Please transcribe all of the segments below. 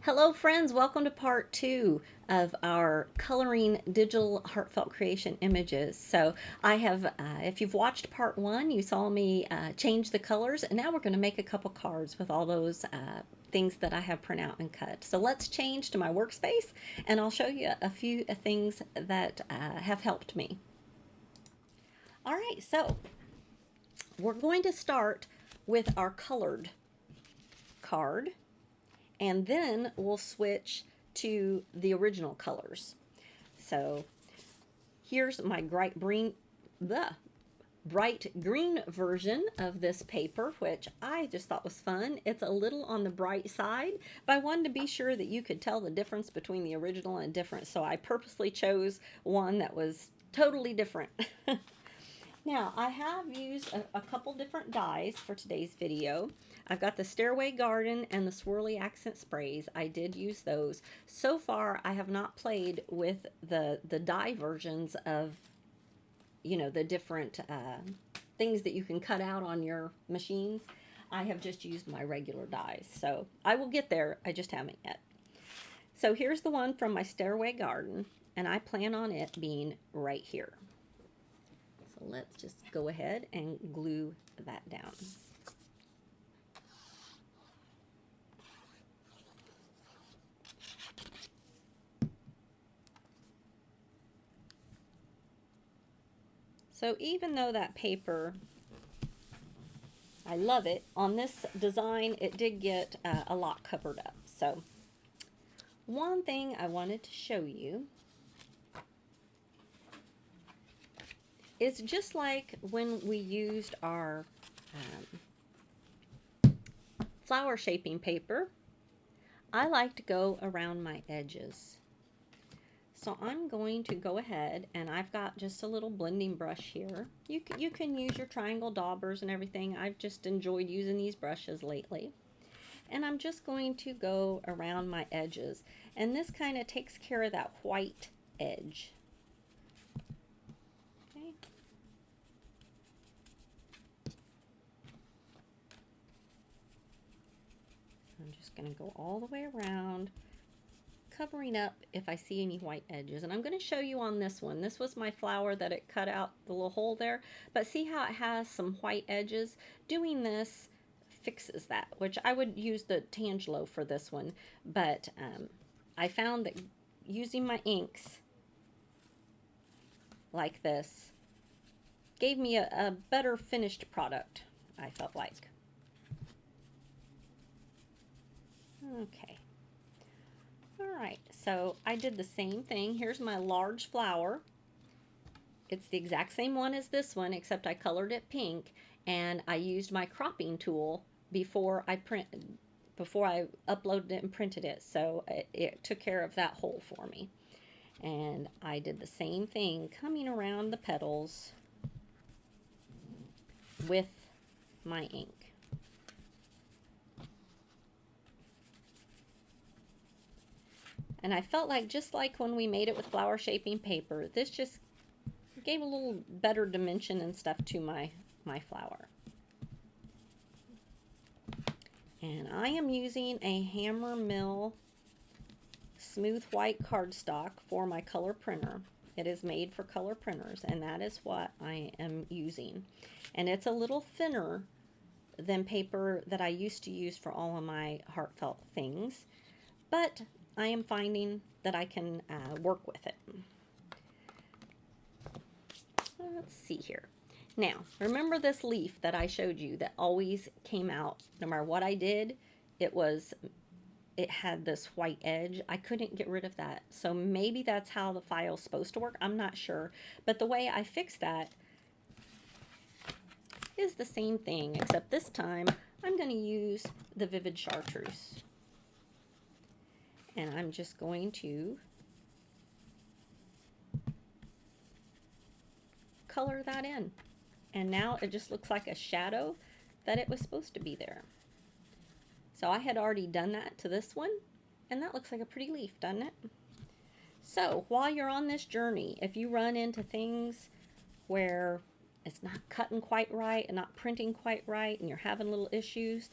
Hello friends, welcome to part 2 of our coloring digital heartfelt creation images. So I have, if you've watched part 1, you saw me change the colors, and now we're going to make a couple cards with all those things that I have print out and cut. So let's change to my workspace and I'll show you a few things that have helped me. All right, so we're going to start with our colored card, and then we'll switch to the original colors. So here's my bright green version of this paper, which I just thought was fun. It's a little on the bright side, but I wanted to be sure that you could tell the difference between the original and different, so I purposely chose one that was totally different. Now, I have used a couple different dyes for today's video. I've got the Stairway Garden and the Swirly Accent Sprays. I did use those. So far, I have not played with the dye versions of, you know, the different things that you can cut out on your machines. I have just used my regular dyes. So I will get there. I just haven't yet. So here's the one from my Stairway Garden, and I plan on it being right here. So let's just go ahead and glue that down. So even though that paper, I love it, on this design it did get a lot covered up. So one thing I wanted to show you is just like when we used our flower shaping paper, I like to go around my edges. So I'm going to go ahead, and I've got just a little blending brush here. You can use your triangle daubers and everything. I've just enjoyed using these brushes lately. And I'm just going to go around my edges. And this kind of takes care of that white edge. Okay. I'm just going to go all the way around, covering up if I see any white edges. And I'm going to show you on this one. This was my flower that it cut out the little hole there, but see how it has some white edges? Doing this fixes that, which I would use the Tangelo for this one, but I found that using my inks like this gave me a better finished product, I felt like. Okay. Alright, so I did the same thing. Here's my large flower. It's the exact same one as this one, except I colored it pink, and I used my cropping tool before I uploaded it and printed it, so it took care of that hole for me. And I did the same thing, coming around the petals with my ink. And I felt like, just like when we made it with flower shaping paper, this just gave a little better dimension and stuff to my flower. And I am using a Hammer Mill smooth white cardstock for my color printer. It is made for color printers, and that is what I am using. And it's a little thinner than paper that I used to use for all of my heartfelt things, but I am finding that I can work with it. Let's see here. Now, remember this leaf that I showed you that always came out, no matter what I did, it had this white edge. I couldn't get rid of that. So maybe that's how the file's supposed to work. I'm not sure. But the way I fixed that is the same thing, except this time I'm going to use the Vivid Chartreuse. And I'm just going to color that in. And now it just looks like a shadow that it was supposed to be there. So I had already done that to this one, and that looks like a pretty leaf, doesn't it? So while you're on this journey, if you run into things where it's not cutting quite right and not printing quite right and you're having little issues,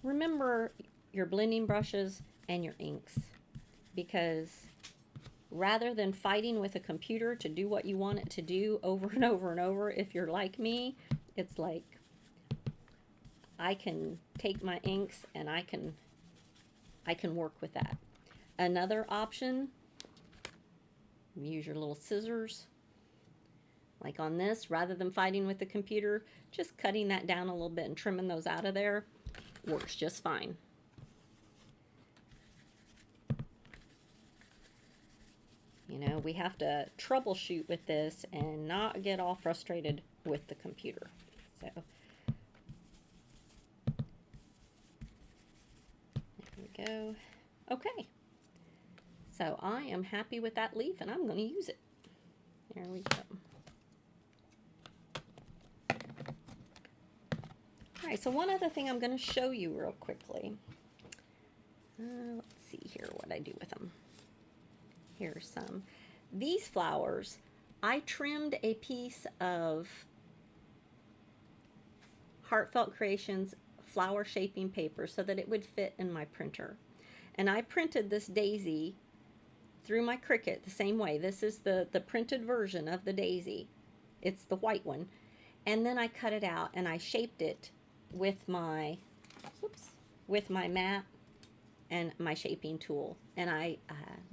remember your blending brushes and your inks, because rather than fighting with a computer to do what you want it to do over and over and over, if you're like me, it's like I can take my inks and I can work with that. Another option, use your little scissors. Like on this, rather than fighting with the computer, just cutting that down a little bit and trimming those out of there works just fine. You know, we have to troubleshoot with this and not get all frustrated with the computer. So there we go. Okay. So I am happy with that leaf and I'm going to use it. There we go. Alright, so one other thing I'm going to show you real quickly. Let's see here what I do with them. Here's some. These flowers, I trimmed a piece of Heartfelt Creations flower shaping paper so that it would fit in my printer. And I printed this daisy through my Cricut the same way. This is the printed version of the daisy. It's the white one. And then I cut it out and I shaped it with my mat and my shaping tool, and I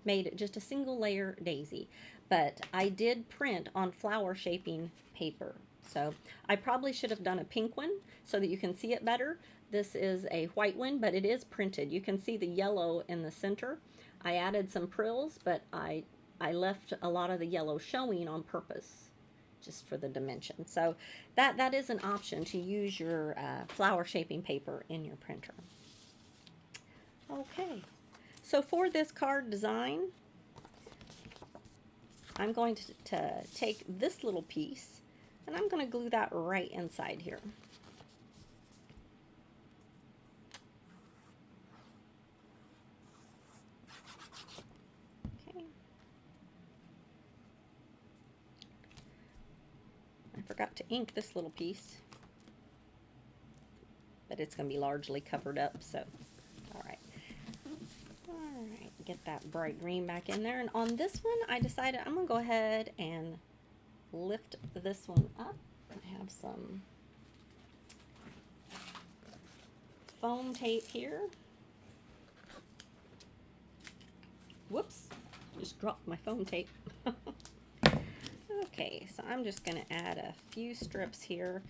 made it just a single layer daisy, but I did print on flower shaping paper. So I probably should have done a pink one so that you can see it better. This is a white one, but it is printed. You can see the yellow in the center. I added some prills, but I left a lot of the yellow showing on purpose, just for the dimension. So that is an option, to use your flower shaping paper in your printer. Okay, so for this card design, I'm going to take this little piece and I'm going to glue that right inside here. Okay. I forgot to ink this little piece, but it's going to be largely covered up, so alright. Alright, get that bright green back in there. And on this one, I decided I'm going to go ahead and lift this one up. I have some foam tape here. Whoops, just dropped my foam tape. Okay, so I'm just going to add a few strips here.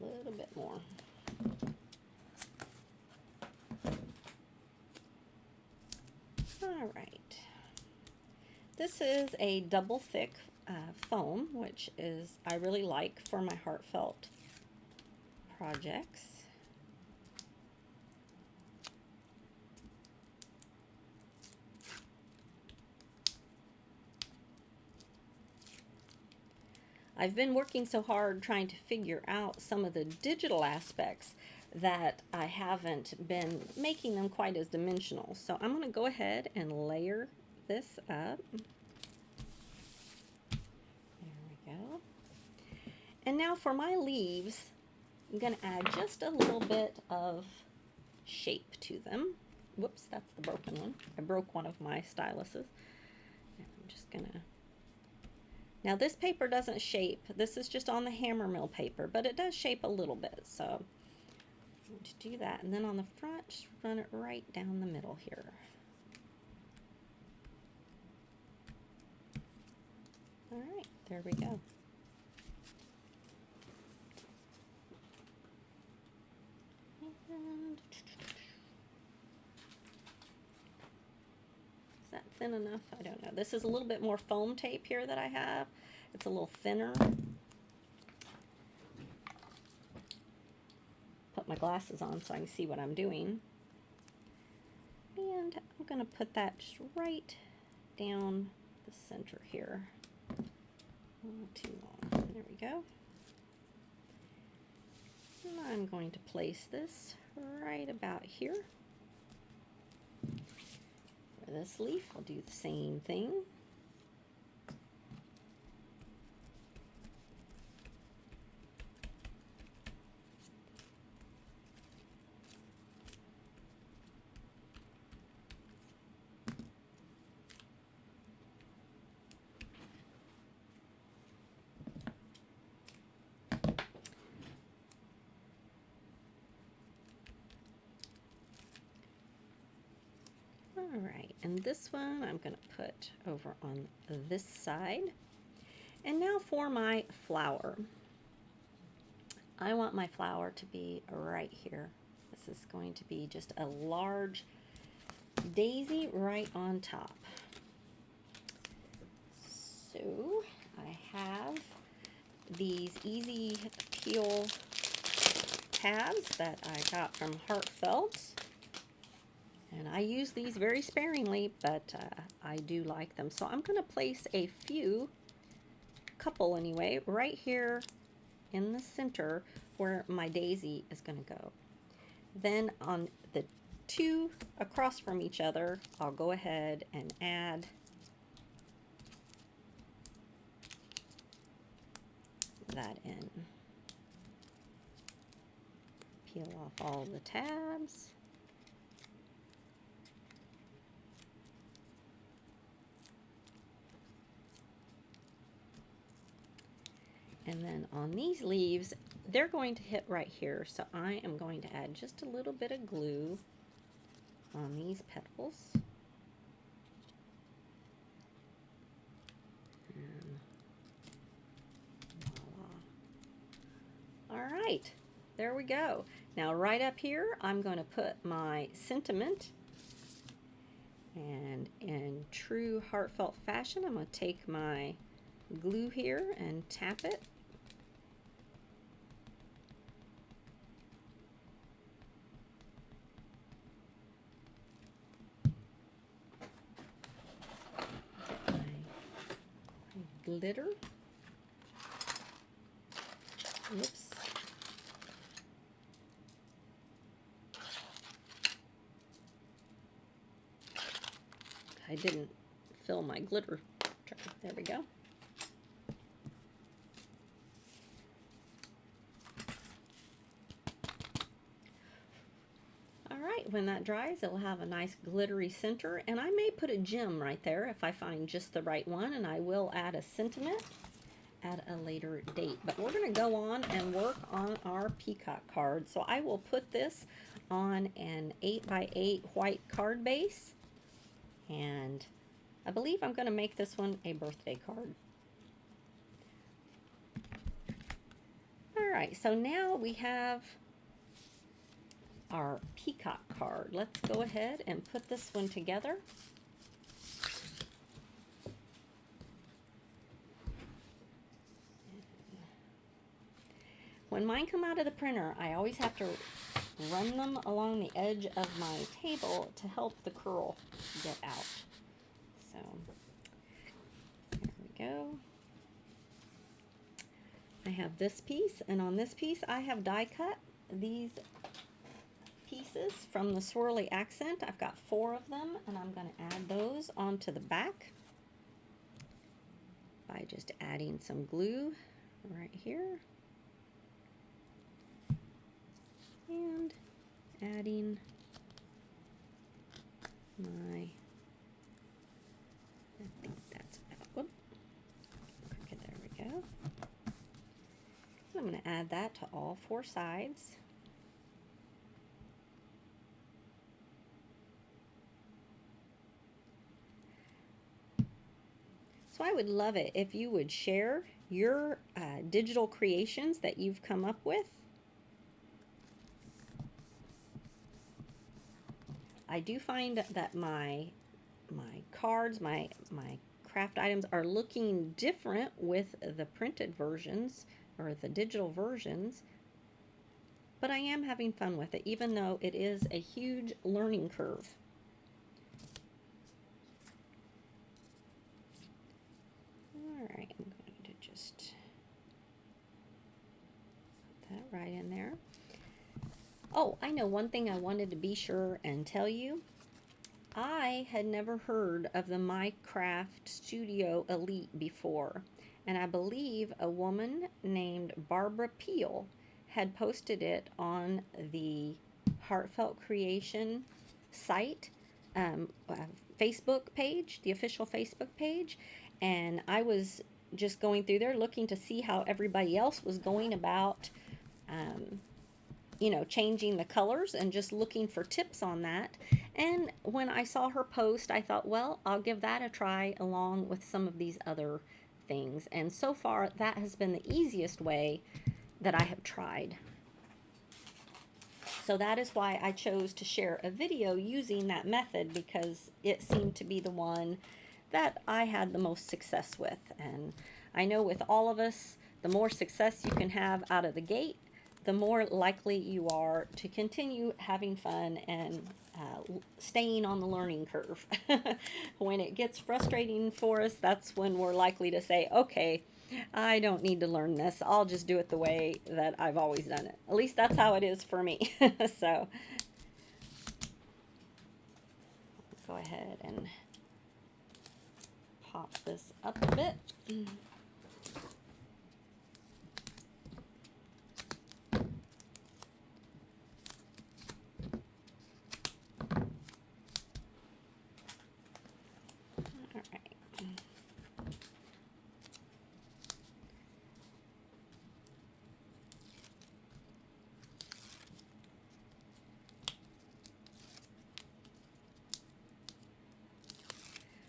A little bit more. All right. This is a double thick foam, which is I really like for my heartfelt projects. I've been working so hard trying to figure out some of the digital aspects that I haven't been making them quite as dimensional. So I'm going to go ahead and layer this up. There we go. And now for my leaves, I'm going to add just a little bit of shape to them. Whoops, that's the broken one. I broke one of my styluses. And I'm just going to... Now this paper doesn't shape. This is just on the hammer mill paper, but it does shape a little bit. So I'm going to do that. And then on the front, just run it right down the middle here. All right, there we go. And is that thin enough? I don't know. This is a little bit more foam tape here that I have. It's a little thinner. Put my glasses on so I can see what I'm doing. And I'm going to put that just right down the center here. Not too long. There we go. I'm going to place this right about here. For this leaf, I'll do the same thing. All right, and this one I'm going to put over on this side. And now for my flower. I want my flower to be right here. This is going to be just a large daisy right on top. So I have these easy peel tabs that I got from Heartfelt. And I use these very sparingly, but I do like them. So I'm going to place a couple anyway, right here in the center where my daisy is going to go. Then on the two across from each other, I'll go ahead and add that in. Peel off all the tabs. And then on these leaves, they're going to hit right here. So I am going to add just a little bit of glue on these petals. And voila. All right, there we go. Now right up here, I'm going to put my sentiment. And in true Heartfelt fashion, I'm going to take my glue here and tap it. Glitter. Whoops. I didn't fill my glitter jar. There we go. All right, when that dries, it'll have a nice glittery center, and I may put a gem right there if I find just the right one, and I will add a sentiment at a later date. But we're going to go on and work on our peacock card. So I will put this on an 8x8 white card base, and I believe I'm going to make this one a birthday card. All right, so now we have our peacock card. Let's go ahead and put this one together. When mine come out of the printer, I always have to run them along the edge of my table to help the curl get out. So there we go. I have this piece, and on this piece I have die cut these pieces from the swirly accent. I've got 4 of them, and I'm going to add those onto the back by just adding some glue right here and adding my, I think that's about, whoop, okay, there we go. I'm going to add that to all 4 sides. So I would love it if you would share your digital creations that you've come up with. I do find that my cards, my craft items are looking different with the printed versions or the digital versions, but I am having fun with it, even though it is a huge learning curve. Alright, I'm going to just put that right in there. Oh, I know one thing I wanted to be sure and tell you. I had never heard of the Minecraft Studio Elite before, and I believe a woman named Barbara Peel had posted it on the Heartfelt Creation site, Facebook page, the official Facebook page, and I was just going through there looking to see how everybody else was going about um, changing the colors and just looking for tips on that. And when I saw her post, I thought, well, I'll give that a try along with some of these other things. And so far, that has been the easiest way that I have tried. So that is why I chose to share a video using that method, because it seemed to be the one that I had the most success with. And I know with all of us, the more success you can have out of the gate, the more likely you are to continue having fun and staying on the learning curve. When it gets frustrating for us, that's when we're likely to say, okay, I don't need to learn this. I'll just do it the way that I've always done it. At least that's how it is for me. So let's go ahead and pop this up a bit.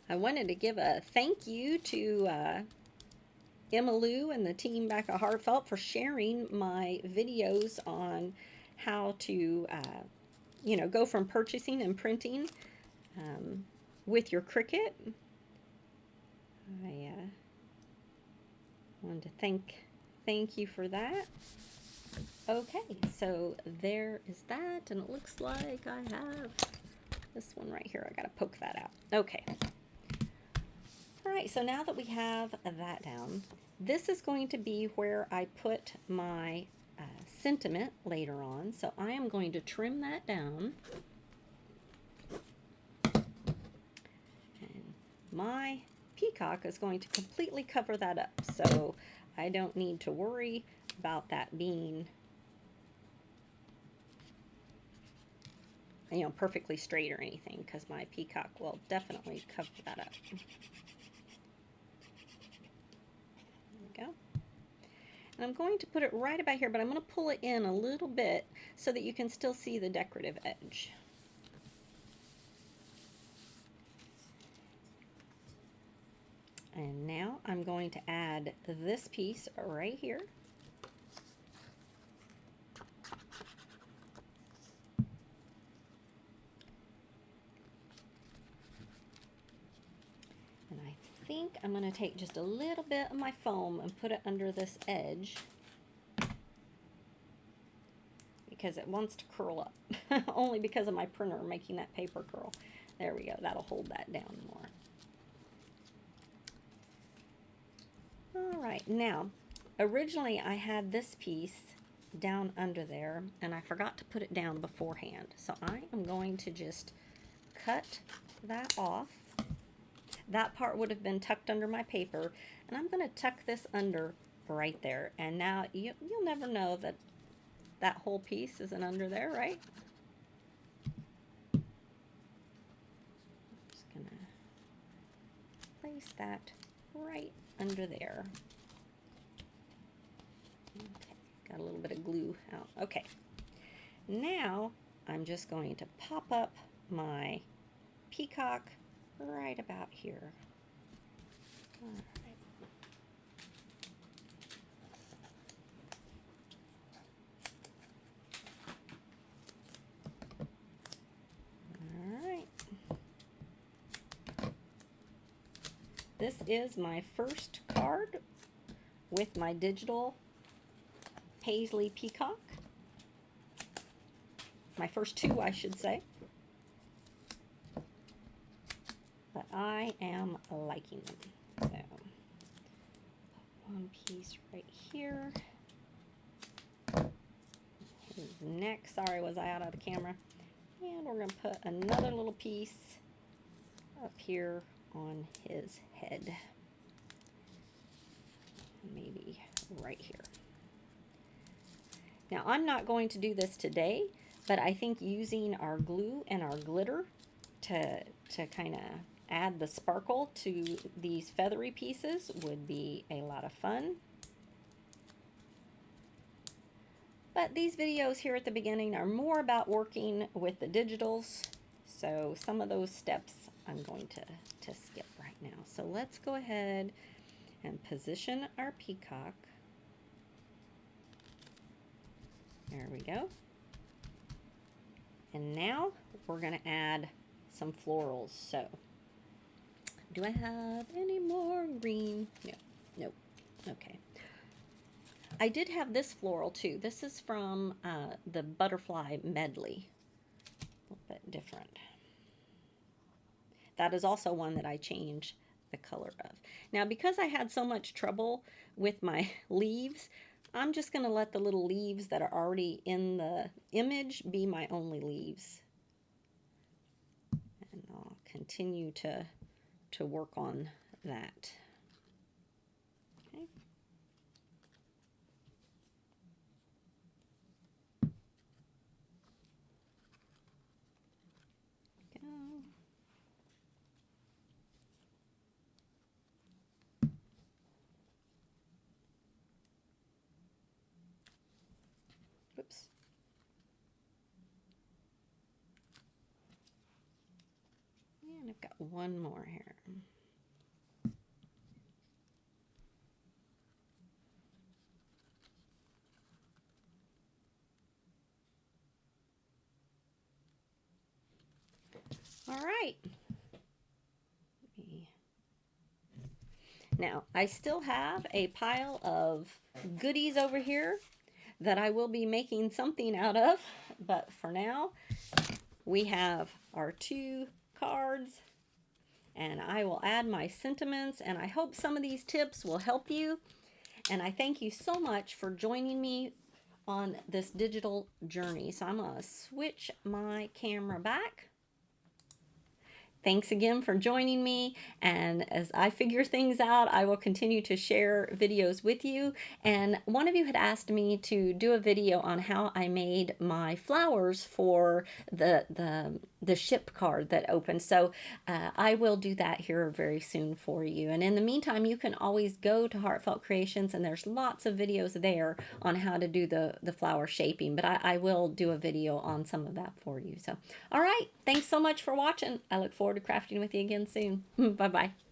I wanted to give a thank you to Emma Lou and the team back at Heartfelt for sharing my videos on how to, go from purchasing and printing with your Cricut. I wanted to thank you for that. Okay, so there is that, and it looks like I have this one right here. I gotta poke that out. Okay. All right, so now that we have that down, this is going to be where I put my sentiment later on. So I am going to trim that down. And my peacock is going to completely cover that up. So I don't need to worry about that being, perfectly straight or anything, because my peacock will definitely cover that up. Go. And I'm going to put it right about here, but I'm going to pull it in a little bit so that you can still see the decorative edge. And now I'm going to add this piece right here. And I think I'm going to take just a little bit of my foam and put it under this edge, because it wants to curl up. Only because of my printer making that paper curl. There we go. That'll hold that down more. All right, now, originally I had this piece down under there, and I forgot to put it down beforehand. So I am going to just cut that off. That part would have been tucked under my paper, and I'm going to tuck this under right there. And now you'll never know that that whole piece isn't under there, right? Just going to place that right under there. Okay, got a little bit of glue out. Okay, now I'm just going to pop up my peacock right about here. All right. All right. This is my first card with my digital paisley peacock. My first two, I should say. But I am liking them. So, put one piece right here. neck. Sorry, was I out of the camera? And we're going to put another little piece up here on his head. Maybe right here. Now, I'm not going to do this today, but I think using our glue and our glitter to kind of add the sparkle to these feathery pieces would be a lot of fun. But these videos here at the beginning are more about working with the digitals, so some of those steps I'm going to skip right now. So let's go ahead and position our peacock. There we go. And now we're going to add some florals. So do I have any more green? No, nope. Okay. I did have this floral too. This is from the Butterfly Medley. A little bit different. That is also one that I changed the color of. Now, because I had so much trouble with my leaves, I'm just going to let the little leaves that are already in the image be my only leaves. And I'll continue to work on that. Okay. Go. Whoops. And I've got one more here. All right. Now, I still have a pile of goodies over here that I will be making something out of, but for now, we have our 2 cards, and I will add my sentiments, and I hope some of these tips will help you, and I thank you so much for joining me on this digital journey. So I'm going to switch my camera back. Thanks again for joining me, and as I figure things out, I will continue to share videos with you. And one of you had asked me to do a video on how I made my flowers for the ship card that opened. So I will do that here very soon for you. And in the meantime, you can always go to Heartfelt Creations, and there's lots of videos there on how to do the flower shaping. But I will do a video on some of that for you. So, all right, thanks so much for watching. I look forward to crafting with you again soon. Bye-bye.